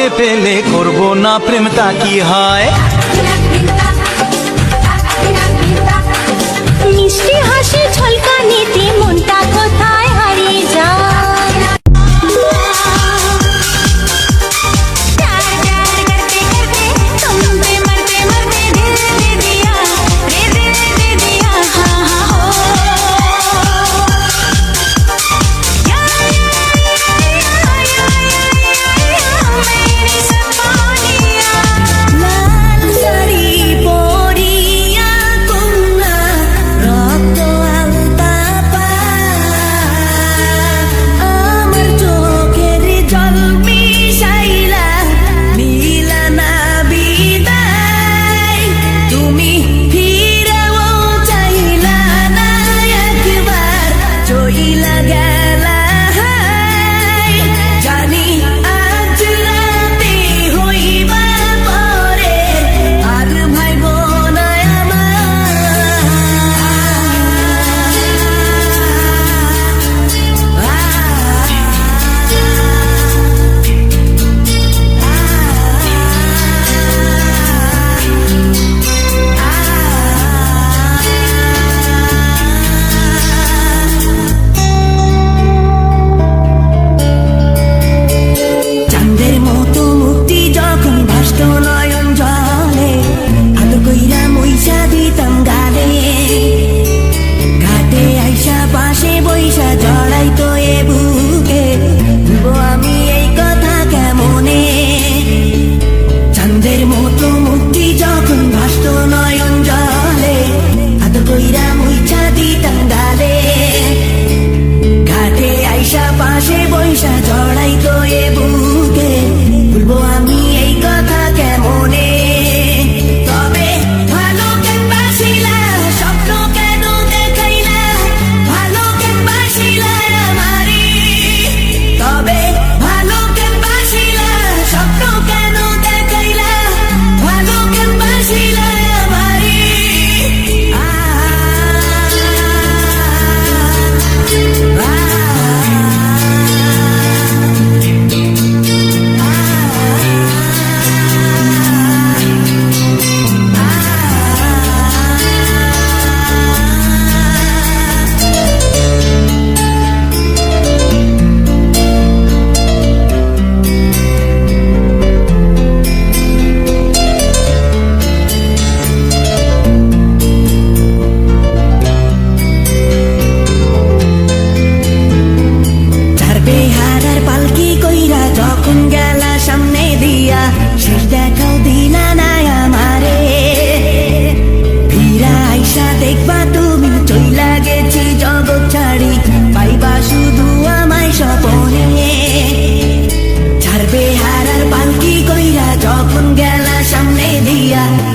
তোমারে পেলে করব না প্রেম, তা কি হয়? মিষ্টি হাসি ঝলকানিতে মনটা কোথায় হারিয়ে যায়।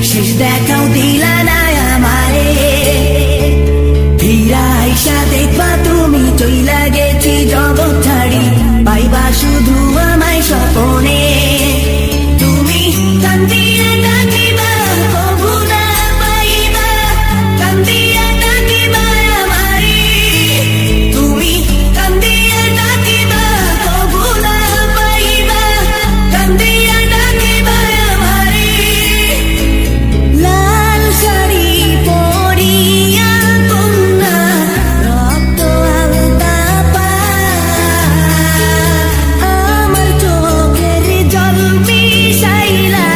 শেষ দেখাও দিলা না আমারে, ফিরা আইসা দেখবা তুমি চইলা গেছি জগৎ ছাড়ি, পাইবা শুধু আমায় স্বপনে। তুমি কান্দিয়া ডাকিবা কবু না পাইবা, কান্দিয়া ডাকিবা আমারে, তুমি কান্দিয়া ডাকিবা কবু না পাইবা, কান্দিয়া ডাকিবা আমারে। লাল শাড়ি পরিয়া কন্যা রক্ত আলতা পা, আমার চোখের জল মিশাইলা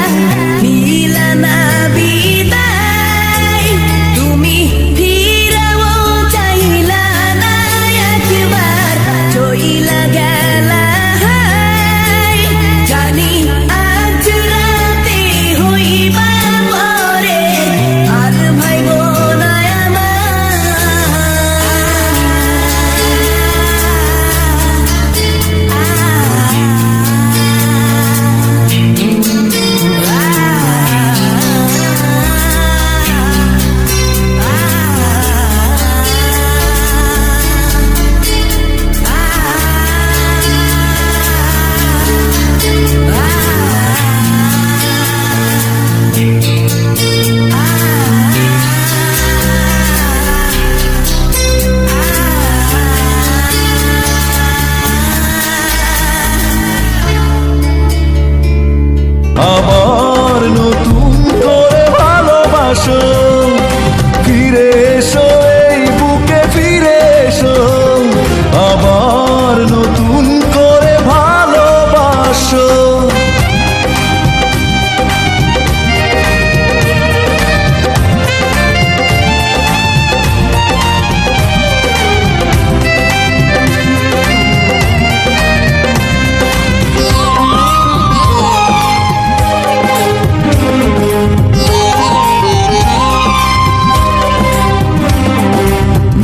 নিলা না বিদায়, তুমি ফিরাও চাইলা না একবার চইলা গেলা হায়, জানি আজ রাতে হইবা পরে আর ভাইব না আমার। আবার নতুন করে ভালোবাসো, ফিরে এসো এই বুকে ফিরে এসো, আবার নতুন করে ভালোবাসো।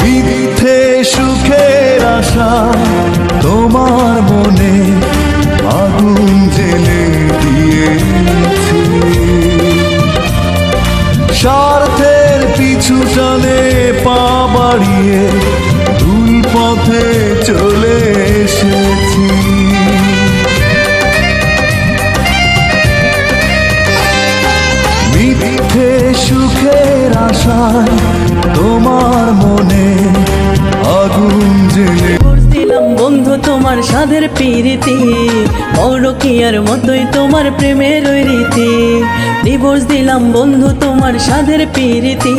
মিথ্যে সুখের আশা তোমার মনে আগুন জেলে দিয়েছি, স্বার্থের পিছু টানে পা বাড়িয়ে ভুল পথে চলে এসেছি। মিথ্যে সুখের আশায় তোমার মনে আগুন জেলে দিলাম বন্ধু তোমার সাধের প্রীতি, পরকীয়ার মতোই তোমার প্রেমের ওই রীতি। ডিভোর্স দিলাম বন্ধু তোমার সাধের প্রীতি,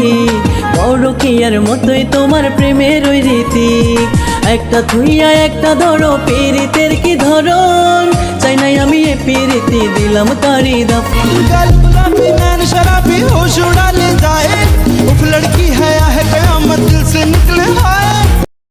পরকীয়ার মতোই তোমার প্রেমের ওই রীতি। একটা থুইয়া একটা ধরো পীড়িতের কি ধরন, চাই নাই আমি এ প্রীতি দিলাম তারি দাফন। गल गुलाबी नैन शराबी होश उड़ा ले जाए, उफ लड़की है या है कयामत दिल से निकले हाय।